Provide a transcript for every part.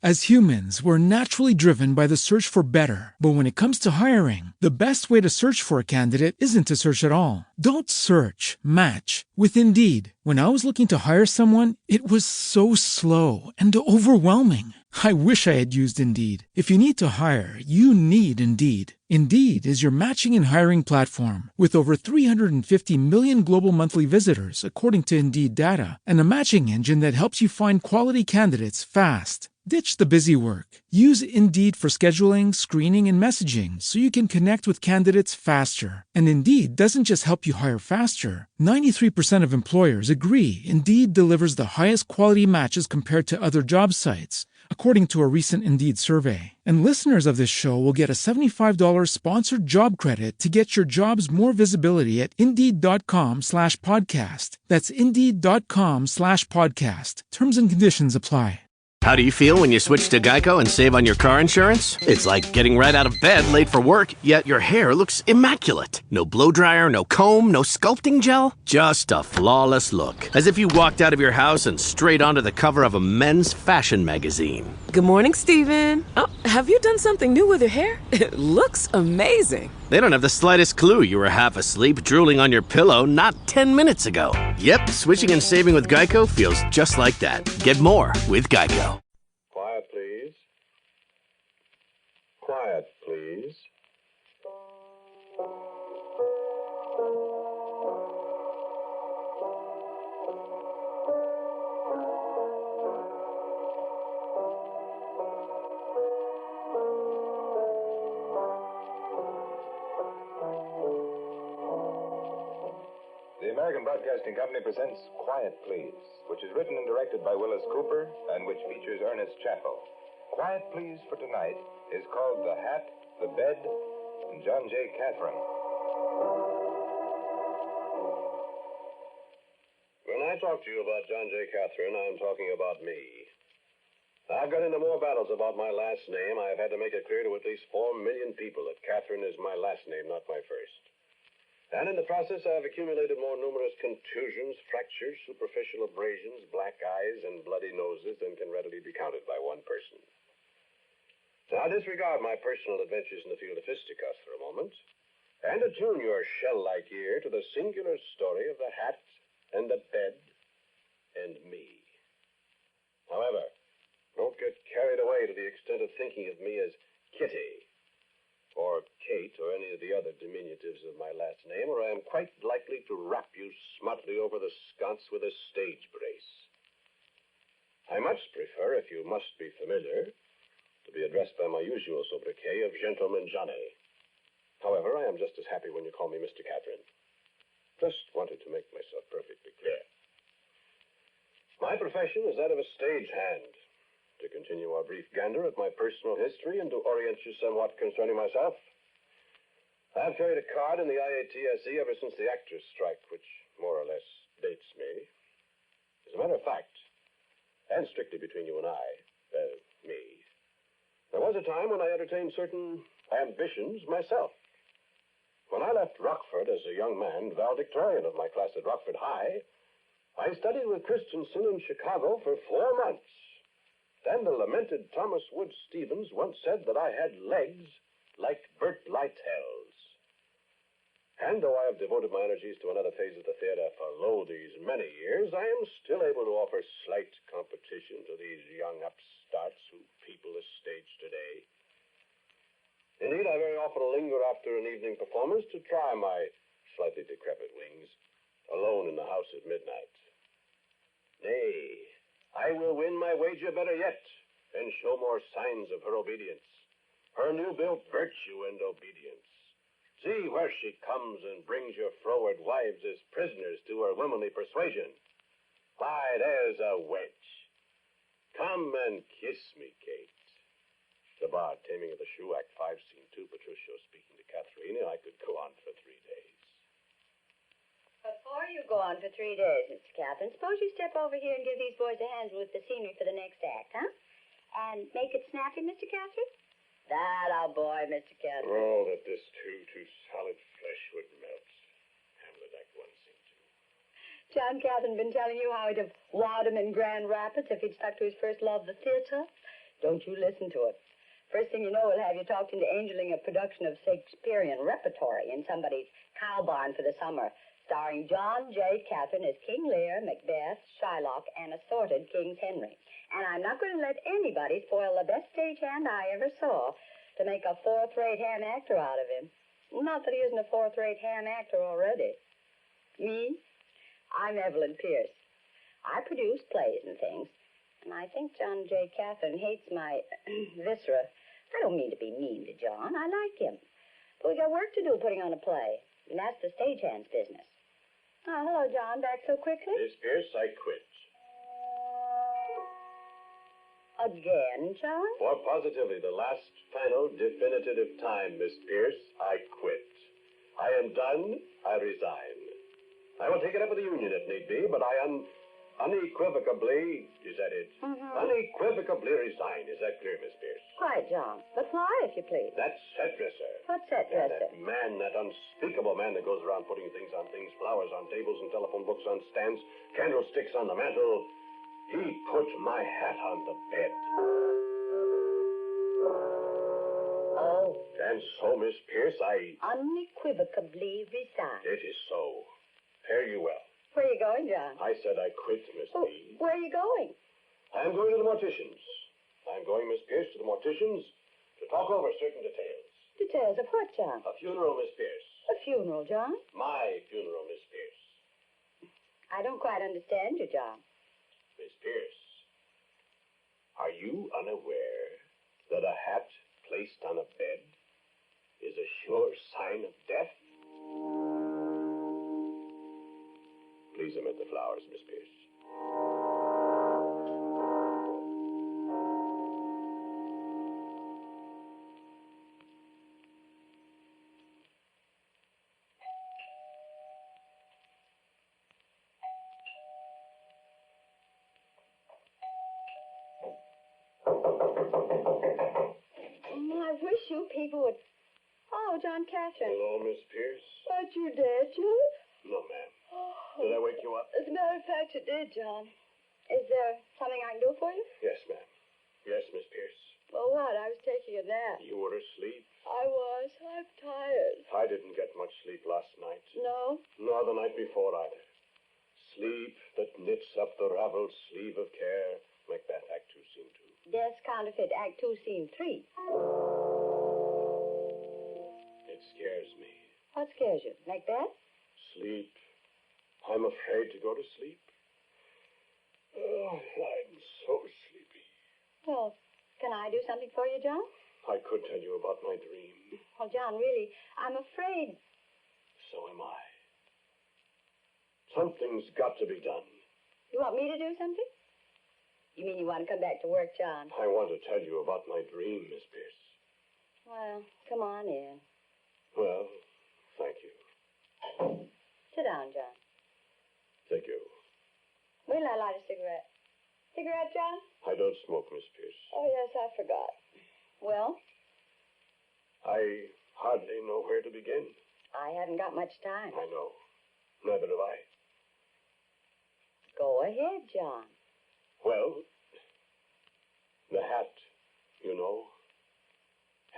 As humans, we're naturally driven by the search for better. But when it comes to hiring, the best way to search for a candidate isn't to search at all. Don't search, match with Indeed. When I was looking to hire someone, it was so slow and overwhelming. I wish I had used Indeed. If you need to hire, you need Indeed. Indeed is your matching and hiring platform with over 350 million global monthly visitors, according to Indeed data, and a matching engine that helps you find quality candidates fast. Ditch the busy work. Use Indeed for scheduling, screening, and messaging so you can connect with candidates faster. And Indeed doesn't just help you hire faster. 93% of employers agree Indeed delivers the highest quality matches compared to other job sites, according to a recent Indeed survey. And listeners of this show will get a $75 sponsored job credit to get your jobs more visibility at Indeed.com/podcast. That's Indeed.com/podcast. Terms and conditions apply. How do you feel when you switch to Geico and save on your car insurance? It's like getting right out of bed late for work, yet your hair looks immaculate. No blow dryer, no comb, no sculpting gel. Just a flawless look. As if you walked out of your house and straight onto the cover of a men's fashion magazine. Good morning, Steven. Oh, have you done something new with your hair? It looks amazing. They don't have the slightest clue you were half asleep, drooling on your pillow not 10 minutes ago. Yep, switching and saving with Geico feels just like that. Get more with Geico. Quiet, please. Quiet, please. The American Broadcasting Company presents Quiet Please, which is written and directed by Willis Cooper and which features Ernest Chappell. Quiet Please for tonight is called The Hat, the Bed, and John J. Catherine. When I talk to you about John J. Catherine, I'm talking about me. I've got into more battles about my last name. I've had to make it clear to at least 4 million people that Catherine is my last name, not my first. And in the process, I've accumulated more numerous contusions, fractures, superficial abrasions, black eyes, and bloody noses than can readily be counted by one person. Now, disregard my personal adventures in the field of fisticuffs for a moment, and attune your shell-like ear to the singular story of the hat and the bed and me. However, don't get carried away to the extent of thinking of me as Kitty, or Kate, or any of the other diminutives of my last name, or I am quite likely to rap you smutly over the sconce with a stage brace. I much prefer, if you must be familiar, to be addressed by my usual sobriquet of Gentleman Johnny. However, I am just as happy when you call me Mr. Catherine. Just wanted to make myself perfectly clear. My profession is that of a stagehand. To continue our brief gander at my personal history and to orient you somewhat concerning myself, I've carried a card in the IATSE ever since the actors' strike, which more or less dates me. As a matter of fact, and strictly between you and me, there was a time when I entertained certain ambitions myself. When I left Rockford as a young man, valedictorian of my class at Rockford High, I studied with Christensen in Chicago for 4 months. Then the lamented Thomas Wood Stevens once said that I had legs like Bert Lytell's. And though I have devoted my energies to another phase of the theater for these many years, I am still able to offer slight competition to these young upstarts who people the stage today. Indeed, I very often linger after an evening performance to try my slightly decrepit wings, alone in the house at midnight. Nay, I will win my wager better yet, and show more signs of her obedience, her new-built virtue and obedience. See where she comes and brings your froward wives as prisoners to her womanly persuasion. Why, there's a wench. Come and kiss me, Kate. The Bard, Taming of the Shrew, Act 5, Scene 2, Petruchio speaking to Katharina. I could go on for 3 days. Before you go on for 3 days, Mr. Catherine, suppose you step over here and give these boys a hand with the scenery for the next act, huh? And make it snappy, Mr. Catherine? That a boy, Mr. Catherine. Oh, that this too solid flesh would melt. Hamlet, Act 1, Scene 2. John Catherine been telling you how he'd have wowed him in Grand Rapids if he'd stuck to his first love, the theater. Don't you listen to it. First thing you know, we'll have you talked into angeling a production of Shakespearean repertory in somebody's cow barn for the summer, starring John J. Catherine as King Lear, Macbeth, Shylock, and assorted King's Henry. And I'm not going to let anybody spoil the best stagehand I ever saw to make a fourth-rate ham actor out of him. Not that he isn't a fourth-rate ham actor already. Me? I'm Evelyn Pierce. I produce plays and things, and I think John J. Catherine hates my viscera. I don't mean to be mean to John. I like him. But we got work to do putting on a play, and that's the stagehand's business. Oh, hello, John. Back so quickly? Miss Pierce, I quit. Again, John? For positively the last, final, definitive time, Miss Pierce, I quit. I am done. I resign. I will take it up with the union if need be, but I unequivocally, is that it? Mm-hmm. Unequivocally resign. Is that clear, Miss Pierce? Quite, John. But why, if you please? That set dresser. What's that Yeah, dresser? that man, that unspeakable man that goes around putting things on things, flowers on tables and telephone books on stands, candlesticks on the mantel. He put my hat on the bed. Oh. And so, Miss Pierce, I... Unequivocally resign. It is so. Fare you well. Where are you going, John? I said I quit, Miss Oh, P. where are you going? I'm going to the mortician's. I'm going, Miss Pierce, to the mortician's to talk over certain details. Details of what, John? A funeral, Miss Pierce. A funeral, John? My funeral, Miss Pierce. I don't quite understand you, John. Miss Pierce, are you unaware that a hat placed on a bed is a sure sign of death? Please omit the flowers, Miss Pierce. I wish you people would... Oh, John Catherine. Hello, Miss Pierce. Aren't you dead, John? No, ma'am. Did I wake you up? As a matter of fact, you did, John. Is there something I can do for you? Yes, ma'am. Yes, Miss Pierce. Well, what? I was taking a nap. You were asleep. I was. I'm tired. I didn't get much sleep last night. No? Nor the night before either. Sleep that knits up the raveled sleeve of care. Macbeth, Act 2, Scene 2. Death's Counterfeit, Act 2, Scene 3. It scares me. What scares you? Macbeth? Sleep. I'm afraid to go to sleep. Oh, I'm so sleepy. Well, can I do something for you, John? I could tell you about my dream. Well, John, really, I'm afraid. So am I. Something's got to be done. You want me to do something? You mean you want to come back to work, John? I want to tell you about my dream, Miss Pierce. Well, come on in. Well, thank you. Sit down, John. Thank you. Will I light a cigarette? Cigarette, John? I don't smoke, Miss Pierce. Oh, yes, I forgot. Well, I hardly know where to begin. I haven't got much time. I know. Neither have I. Go ahead, John. Well, the hat, you know,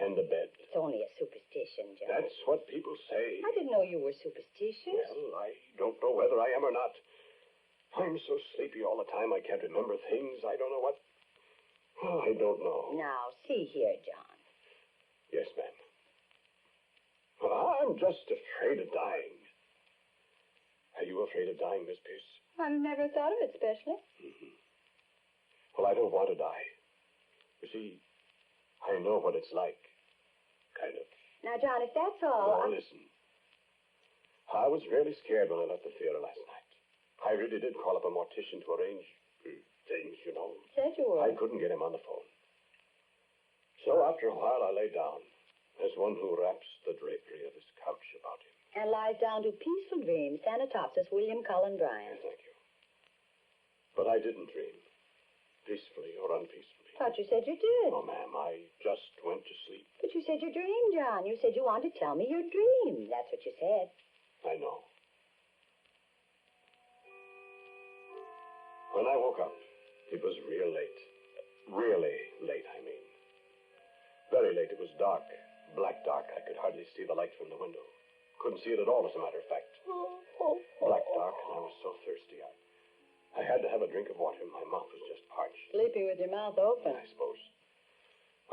and the bed. It's only a superstition, John. That's what people say. I didn't know you were superstitious. Well, I don't know whether I am or not. I'm so sleepy all the time I can't remember things. I don't know what. Oh, I don't know. Now, see here, John. Yes, ma'am. Well, I'm just afraid of dying. Are you afraid of dying, Miss Pierce? I've never thought of it specially. Mm-hmm. Well, I don't want to die. You see, I know what it's like. Kind of. Now, John, if that's all... Now, listen. I was really scared when I left the theater last night. I really did call up a mortician to arrange things, you know. Said you were. I couldn't get him on the phone. So after a while, I lay down as one who wraps the drapery of his couch about him. And lies down to peaceful dreams, Thanatopsis, William Cullen Bryant. Thank you. But I didn't dream, peacefully or unpeacefully. Thought you said you did. No, ma'am, I just went to sleep. But you said you dreamed, John. You said you wanted to tell me your dream. That's what you said. I know. When I woke up, it was real late. Really late, I very late. It was dark. Black dark. I could hardly see the light from the window. Couldn't see it at all, as a matter of fact. Black dark, and I was so thirsty. I had to have a drink of water. My mouth was just parched. Sleeping with your mouth open. I suppose.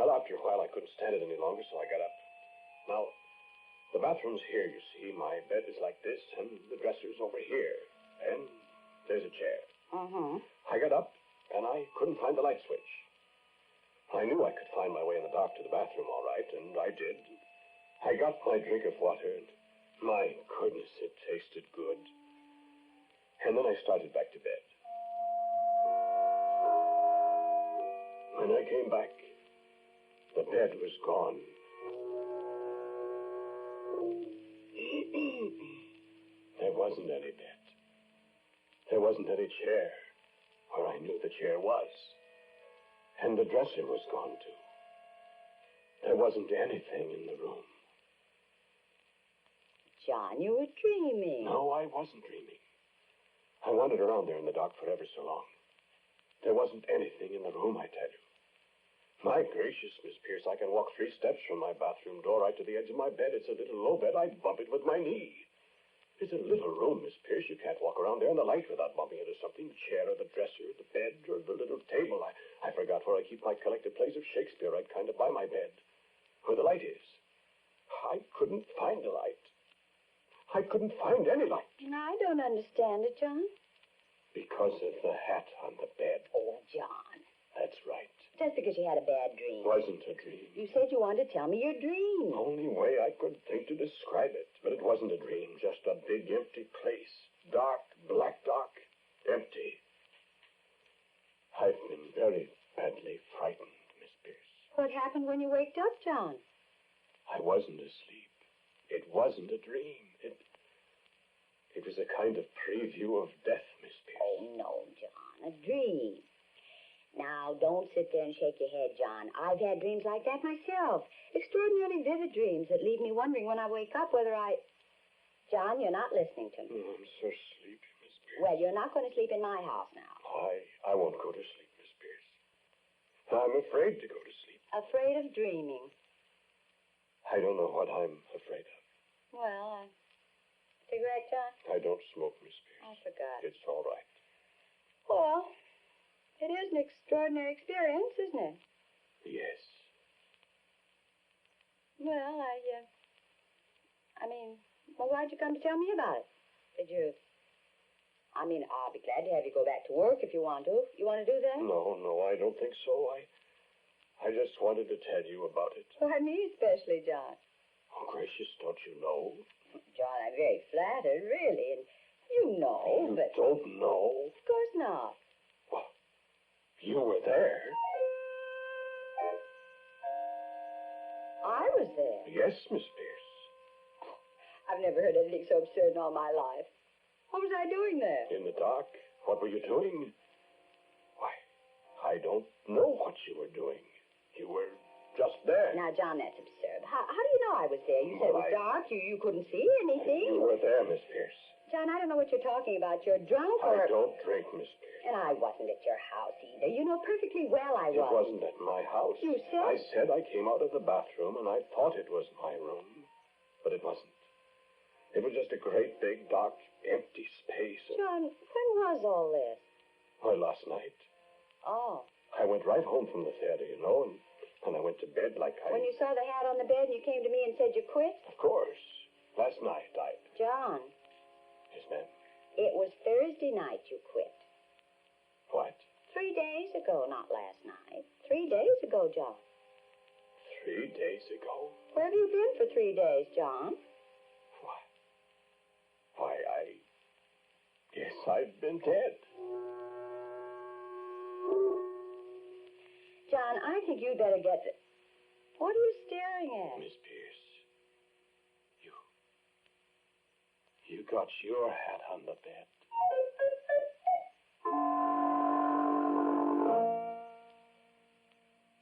Well, after a while, I couldn't stand it any longer, so I got up. Now, the bathroom's here, you see. My bed is like this, and the dresser's over here. And there's a chair. I got up, and I couldn't find the light switch. I knew I could find my way in the dark to the bathroom, all right, and I did. I got my drink of water, and my goodness, it tasted good. And then I started back to bed. When I came back, the bed was gone. There wasn't any bed. There wasn't any chair where I knew the chair was. And the dresser was gone, too. There wasn't anything in the room. John, you were dreaming. No, I wasn't dreaming. I wandered around there in the dark for ever so long. There wasn't anything in the room, I tell you. My gracious, Miss Pierce, I can walk 3 steps from my bathroom door right to the edge of my bed. It's a little low bed. I bump it with my knee. It's a little room, Miss Pierce. You can't walk around there in the light without bumping into something. The chair or the dresser, the bed, or the little table. I forgot where I keep my collected plays of Shakespeare right kind of by my bed. Where the light is. I couldn't find the light. I couldn't find any light. I don't understand it, John. Because of the hat on the bed. Oh, John. That's right. Just because you had a bad dream. Wasn't a dream. You said you wanted to tell me your dream. Only way I could think to describe it. But it wasn't a dream. Just a big empty place. Dark, black dark. Empty. I've been very badly frightened, Miss Pierce. What happened when you waked up, John? I wasn't asleep. It wasn't a dream. It was a kind of preview of death, Miss Pierce. Oh, no, John. A dream. Now, don't sit there and shake your head, John. I've had dreams like that myself. Extraordinarily vivid dreams that leave me wondering when I wake up whether I... John, you're not listening to me. Oh, I'm so sleepy, Miss Pierce. Well, you're not going to sleep in my house now. I won't go to sleep, Miss Pierce. I'm afraid to go to sleep. Afraid of dreaming. I don't know what I'm afraid of. Well, cigarette, John? I don't smoke, Miss Pierce. I forgot. It's all right. Well, it is an extraordinary experience, isn't it? Yes. Well, why'd you come to tell me about it? I'll be glad to have you go back to work if you want to. You want to do that? No, I don't think so. I just wanted to tell you about it. Why, me especially, John. Oh, gracious, don't you know? John, I'm very flattered, really, and you know, You but... don't know? Of course not. Well, you were there. I was there. Yes, Miss Pierce. I've never heard anything so absurd in all my life. What was I doing there? In the dark. What were you doing? Why, I don't know what you were doing. You were just there. Now, John, that's absurd. How do you know I was there? You said it was dark. You couldn't see anything. You were there, Miss Pierce. John, I don't know what you're talking about. You're drunk or... I don't drink, Miss Pierce. And I wasn't at your house either. You know perfectly well I It wasn't. wasn't at my house. You said... I said I came out of the bathroom and I thought it was my room. But it wasn't. It was just a great big, dark, empty space. John, when was all this? Well, last night. Oh. I went right home from the theater, you know, and I went to bed like I... When you saw the hat on the bed and you came to me and said you quit? Of course. Last night, John. Yes, ma'am. It was Thursday night you quit. What? 3 days ago, not last night. 3 days ago, John. 3 days ago? Where have you been for 3 days, John? Why, I guess I've been dead. John, I think you'd better get the... What are you staring at? Miss Pierce, you got your hat on the bed.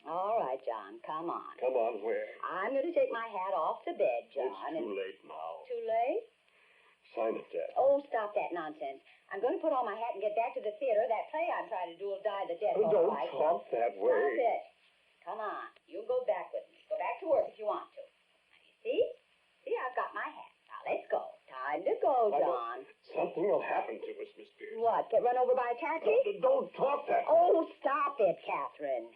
All right, John, come on. Come on, where? I'm going to take my hat off the bed, John. It's too late now. Too late? Sign it, Dad. Oh, stop that nonsense. I'm going to put on my hat and get back to the theater. That play I'm trying to do will die the death, all Don't right. talk that way. Stop it. Come on. You go back with me. Go back Something will happen to us, Miss Pierce. What, get run over by a taxi? Don't talk that way. Oh, stop it, Catherine.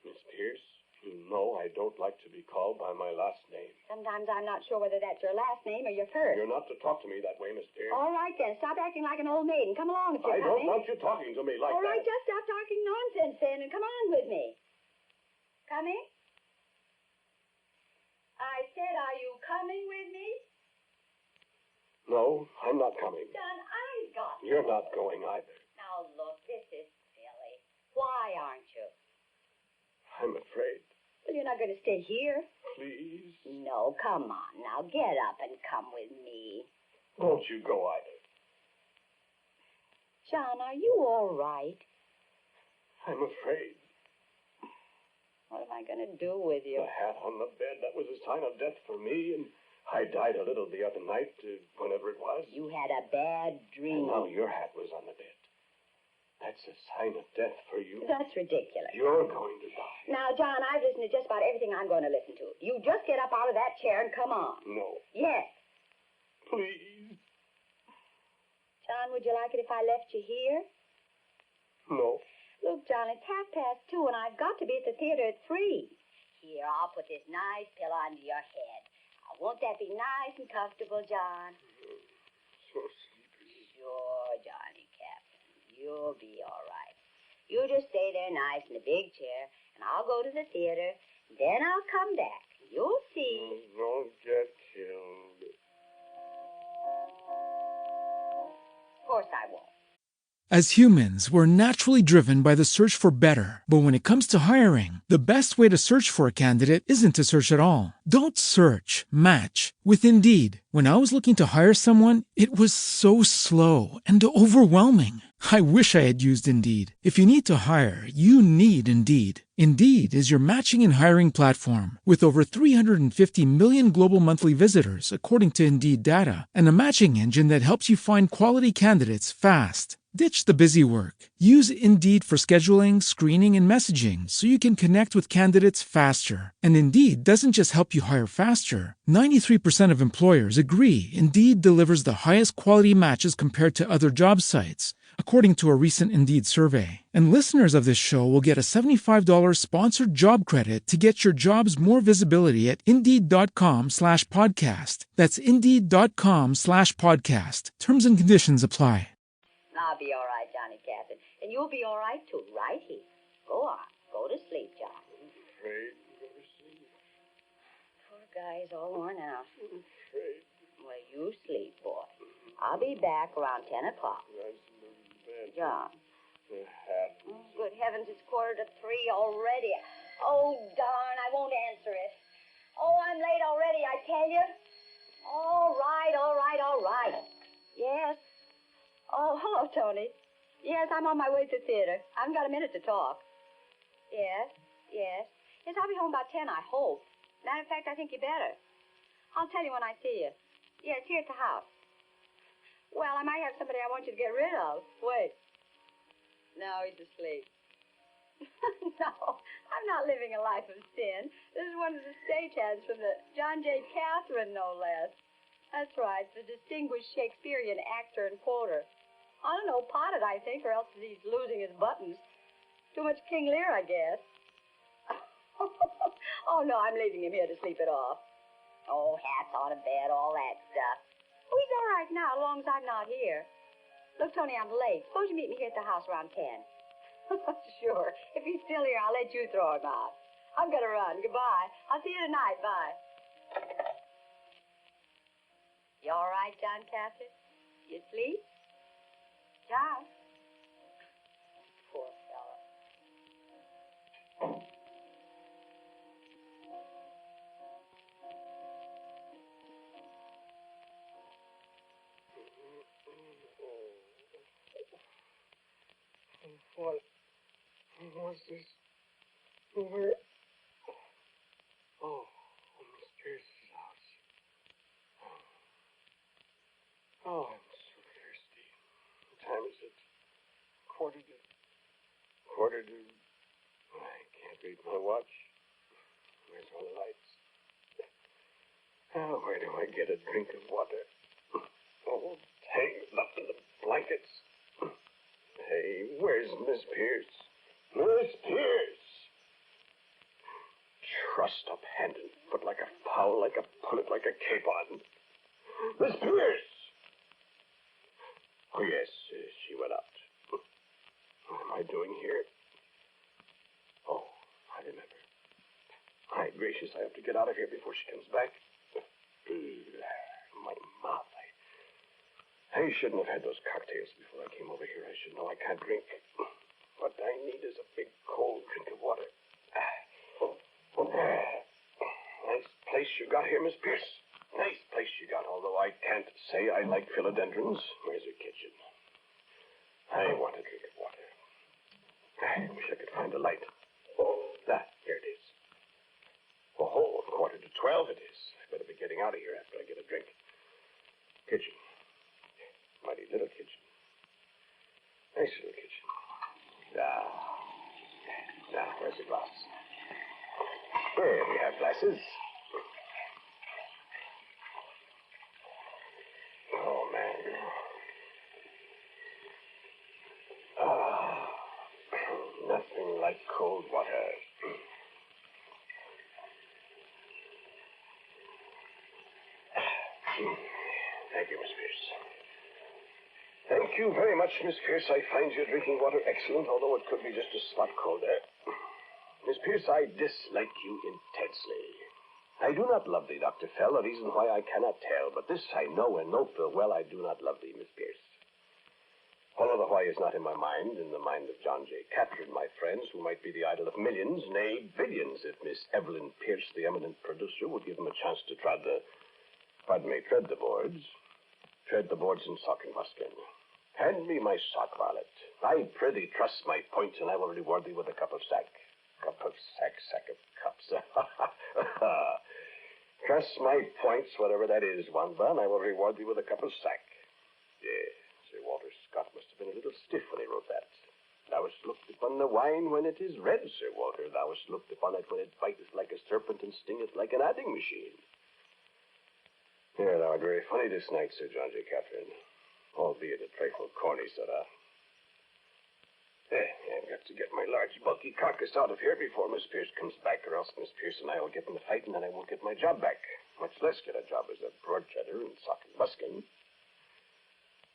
Miss Pierce, you know I don't like to be called by my last name. Sometimes I'm not sure whether that's your last name or your first. You're not to talk to me that way, Miss Pierce. All right, then. Stop acting like an old maid and come along if you're I don't coming. want you talking to me like All right, that. just stop talking nonsense then and come on with me. Coming? I said, are you coming with me? No, I'm not coming. John, I've got to. You're not going either. Now, look, this is silly. Why aren't you? I'm afraid. Well, you're not going to stay here. Please. No, come on now. Get up and come with me. Don't you go either. John, are you all right? I'm afraid. What am I going to do with you? The hat on the bed, that was a sign of death for me, and I died a little the other night, whenever it was. You had a bad dream. And now your hat was on the bed. That's a sign of death for you. That's ridiculous. You're going to die. Now, John, I've listened to just about everything I'm going to listen to. You just get up out of that chair and come on. No. Yes. Please. John, would you like it if I left you here? No. Look, John, it's 2:30, and I've got to be at the theater at 3. Here, I'll put this nice pillow under your head. Now, won't that be nice and comfortable, John? So sleepy. Sure, Johnny Captain. You'll be all right. You just stay there nice in the big chair, and I'll go to the theater. Then I'll come back. You'll see. Don't get killed. Of course I won't. As humans, we're naturally driven by the search for better. But when it comes to hiring, the best way to search for a candidate isn't to search at all. Don't search, match with Indeed. When I was looking to hire someone, it was so slow and overwhelming. I wish I had used Indeed. If you need to hire, you need Indeed. Indeed is your matching and hiring platform with over 350 million global monthly visitors, according to Indeed data, and a matching engine that helps you find quality candidates fast. Ditch the busy work. Use Indeed for scheduling, screening, and messaging so you can connect with candidates faster. And Indeed doesn't just help you hire faster. 93% of employers agree Indeed delivers the highest quality matches compared to other job sites, according to a recent Indeed survey. And listeners of this show will get a $75 sponsored job credit to get your jobs more visibility at Indeed.com/podcast. That's Indeed.com/podcast. Terms and conditions apply. I'll be all right, Johnny Captain. And you'll be all right, too, right here. Go on. Go to sleep, John. I'm afraid to go to sleep. Poor guy's all worn out. I'm afraid. Well, you sleep, boy. I'll be back around 10 o'clock. Nice little bed. John. The hat. Oh, good heavens, it's 2:45 already. Oh, darn, I won't answer it. Oh, I'm late already, I tell you. All right, all right, all right. Yes. Oh, hello, Tony. Yes, I'm on my way to the theater. I haven't got a minute to talk. Yes, yes. Yes, I'll be home about 10, I hope. Matter of fact, I think you better. I'll tell you when I see you. Yes, here at the house. Well, I might have somebody I want you to get rid of. Wait. No, he's asleep. No, I'm not living a life of sin. This is one of the stagehands from the John J. Catherine, no less. That's right, the distinguished Shakespearean actor and quoter. I don't know, potted, I think, or else he's losing his buttons. Too much King Lear, I guess. Oh, no, I'm leaving him here to sleep it off. Oh, hats on a bed, all that stuff. Oh, he's all right now, as long as I'm not here. Look, Tony, I'm late. Suppose you meet me here at the house around 10. Sure. If he's still here, I'll let you throw him out. I'm going to run. Goodbye. I'll see you tonight. Bye. You all right, John Catherine? You sleep? John? Poor fellow. What's this? Where? Oh, Miss Pierce's house. Oh, I'm so thirsty. What time is it? Quarter to... I can't read my watch. Where's all the lights? Oh, where do I get a drink of water? Oh, tangled up in the blankets. Hey, where's Miss Pierce? Miss Pierce! Trussed up hand and foot like a fowl, like a pullet, like a capon. Miss Pierce! Oh, yes, she went out. What am I doing here? Oh, I remember. My gracious, I have to get out of here before she comes back. My mouth. I shouldn't have had those cocktails before I came over here. I should know I can't drink. What I need is a big, cold drink of water. Nice place you got here, Miss Pierce. Nice place you got, although I can't say I like philodendrons. Where's your kitchen? I want a drink of water. I wish I could find a light. Here it is. Oh, 11:45 it is. I better be getting out of here after I get a drink. Kitchen. Mighty little kitchen. Nice little kitchen. Now, where's the glass? Here we have glasses. Oh, man. Nothing like cold water. Thank you, Miss Pierce. Thank you very much, Miss Pierce. I find your drinking water excellent, although it could be just a spot colder. Miss Pierce, I dislike you intensely. I do not love thee, Dr. Fell, a reason why I cannot tell, but this I know and know full well I do not love thee, Miss Pierce. Although the why is not in my mind, in the mind of John J. Catherine, my friends, who might be the idol of millions, nay, billions, if Miss Evelyn Pierce, the eminent producer, would give them a chance to tread the boards. Tread the boards in sock and buskin. Hand me my sock, varlet. I prithee trust my point, and I will reward thee with a cup of sack. Cup of sack of cups. Trust my points, whatever that is, Wamba, and I will reward thee with a cup of sack. Yes, Sir Walter Scott must have been a little stiff when he wrote that. Thou hast looked upon the wine when it is red, Sir Walter. Thou hast looked upon it when it biteth like a serpent and stingeth like an adding machine. Yeah, thou art very funny this night, Sir John J. Catherine. Albeit a trifle corny, sirrah. I've got to get my large, bulky carcass out of here before Miss Pierce comes back, or else Miss Pierce and I will get in a fight, and then I won't get my job back. Much less get a job as a broad-cheddar and sock and buskin.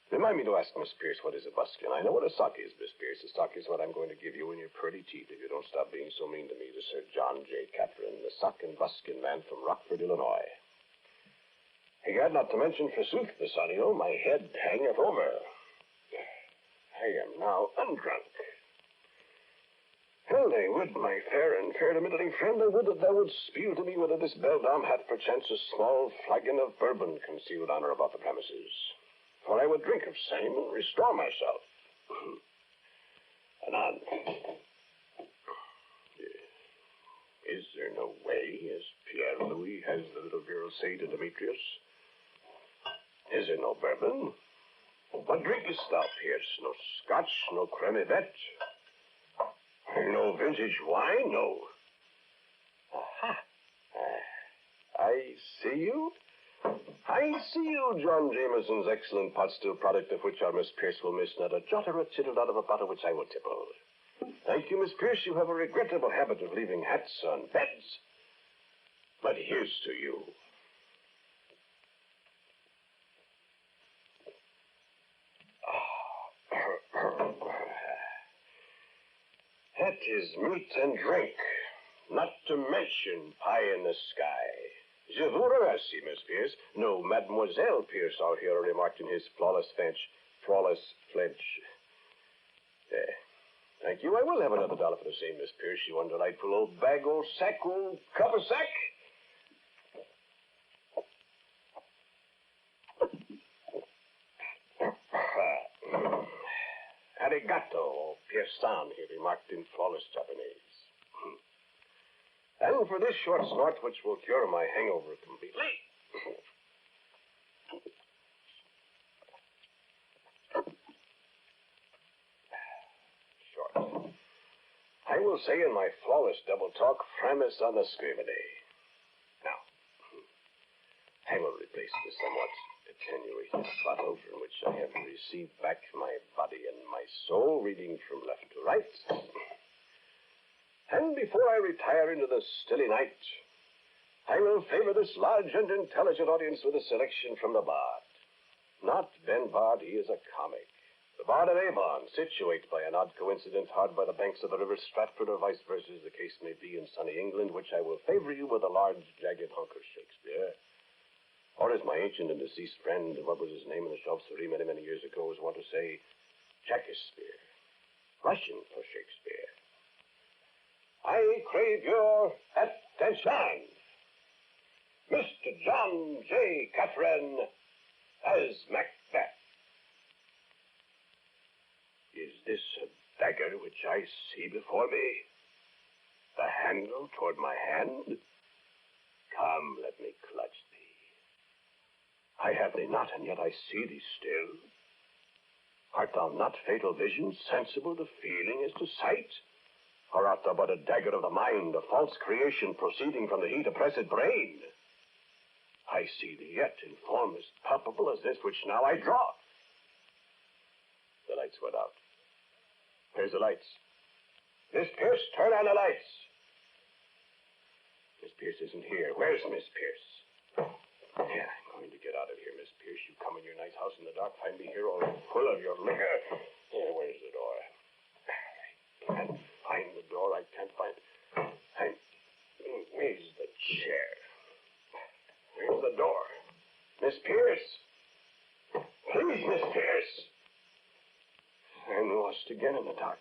Remind me to ask Miss Pierce what is a buskin. I know what a sock is, Miss Pierce. A sock is what I'm going to give you in your pretty teeth if you don't stop being so mean to me, to Sir John J. Catherine, the sock and buskin man from Rockford, Illinois. Egad, not to mention, forsooth, Bassanio, my head hangeth over. I am now undrunk. Well, I would, my fair and fair-to-middling friend, I would that thou wouldst spiel to me whether this beldame hath perchance a small flagon of bourbon concealed on her about the premises. For I would drink of same and restore myself. Anon. Is there no way, as Pierre Louis has the little girl say to Demetrius? Is there no bourbon? What drinkest thou, Pierce? No scotch, no cremivette? No vintage wine? No. Aha. I see you. I see you, John Jameson's excellent pot still product of which our Miss Pierce will miss not a jot or a tittle out of a bottle which I will tipple. Thank you, Miss Pierce. You have a regrettable habit of leaving hats on beds. But here's to you. That is meat and drink, not to mention pie in the sky. Je vous remercie, Miss Pierce. No, Mademoiselle Pierce, our hero remarked in his flawless French. Thank you. I will have another dollar for the same, Miss Pierce. You one delightful old bag, old sack, old cover sack. Arigato, Pierre-san, he remarked in flawless Japanese. And for this short snort, which will cure my hangover completely. Short. I will say in my flawless double talk, framis on the scrivener. Now, I will replace the somewhat attenuated bottle from which I have received back my body and my soul, reading from left to right. And before I retire into the stilly night, I will favor this large and intelligent audience with a selection from the Bard. Not Ben Bard, he is a comic. The Bard of Avon, situate by an odd coincidence hard by the banks of the river Stratford, or vice versa, as the case may be, in sunny England, which I will favor you with a large, jagged hunk of Shakespeare. Or as my ancient and deceased friend, what was his name in the chauve-souris many, many years ago, was wont to say, Shakespeare. Russian for Shakespeare. I crave your attention. Mr. John J. Catherine as Macbeth. Is this a dagger which I see before me? The handle toward my hand? Come, let me clutch thee. I have thee not, and yet I see thee still. Art thou not fatal vision, sensible to feeling as to sight? Or art thou but a dagger of the mind, a false creation proceeding from the heat oppressed brain? I see thee yet in form as palpable as this which now I draw. The lights went out. Where's the lights? Miss Pierce, turn on the lights. Miss Pierce isn't here. Where's Miss Pierce? Yeah, I'm going to get out of here, Miss Pierce. You come in your nice house in the dark, find me here all full of your liquor. Yeah, where's the door? I can't find the door. I can't find... Where's the chair? Where's the door? Miss Pierce! Please, Miss Pierce! I'm lost again in the dark.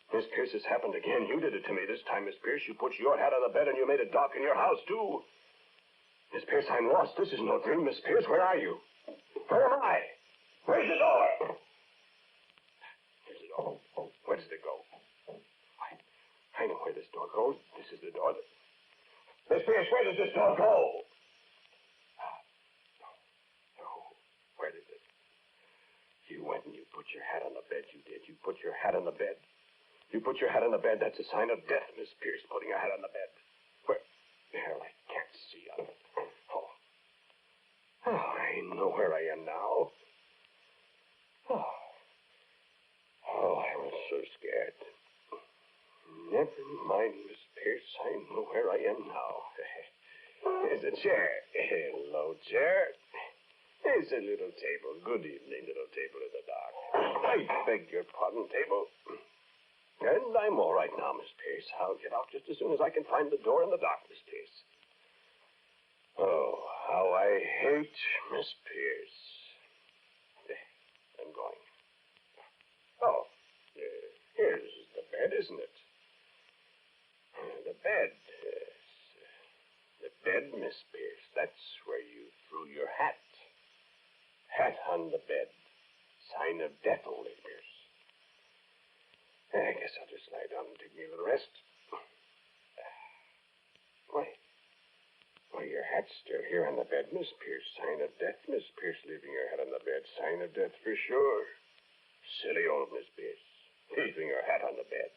Miss Pierce, has happened again. You did it to me this time, Miss Pierce. You put your hat on the bed and you made it dark in your house, too. Miss Pierce, I'm lost. This is no dream. Miss Pierce, where are you? Where am I? Where's the door? Here's the door. Where does it go? I know where this door goes. This is the door. Miss Pierce, where does this door go? No. Where did it? You went and you put your hat on the bed. You did. You put your hat on the bed. You put your hat on the bed. That's a sign of death, Miss Pierce, putting a hat on the bed. Where? There, I can't see on it. Oh, I know where I am now. Oh, I was so scared. Never mind, Miss Pierce. I know where I am now. There's a chair. Hello, chair. There's a little table. Good evening, little table in the dark. I beg your pardon, table. And I'm all right now, Miss Pierce. I'll get out just as soon as I can find the door in the dark, Miss Pierce. Oh, how I hate Miss Pierce. I'm going. Oh, here's the bed, isn't it? The bed. Yes. The bed, Miss Pierce. That's where you threw your hat. Hat on the bed. Sign of death, old Pierce. I guess I'll just lie down and take me a little rest. Why, your hat's still here on the bed, Miss Pierce. Sign of death, Miss Pierce, leaving your hat on the bed. Sign of death for sure. Silly old Miss Pierce, leaving your hat on the bed.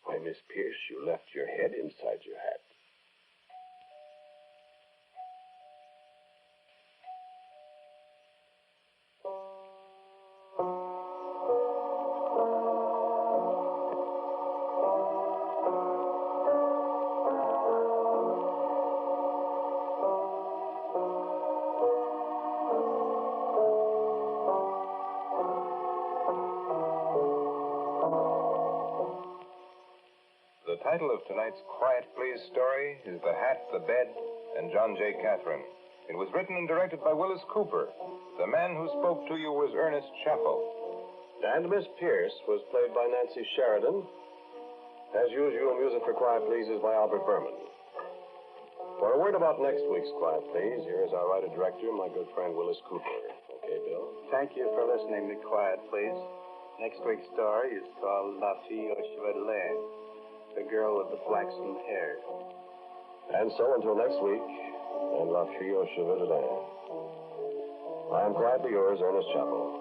Why, Miss Pierce, you left your head inside your hat. The title of tonight's Quiet Please story is The Hat, the Bed, and John J. Catherine. It was written and directed by Willis Cooper. The man who spoke to you was Ernest Chappell. And Miss Pierce was played by Nancy Sheridan. As usual, music for Quiet Please is by Albert Berman. For a word about next week's Quiet Please, here is our writer-director, my good friend Willis Cooper. Okay, Bill? Thank you for listening to Quiet Please. Next week's story is called La Fille aux Cheveux Laids, the girl with the flaxen hair. And so until next week, and La Fille aux Cheveux Laids. I am quietly yours, Ernest Chappell.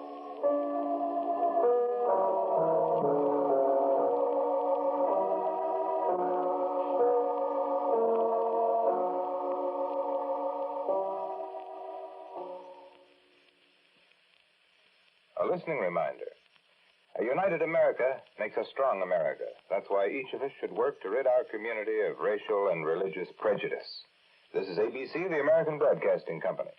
A listening reminder. A united America makes a strong America. That's why each of us should work to rid our community of racial and religious prejudice. This is ABC, the American Broadcasting Company.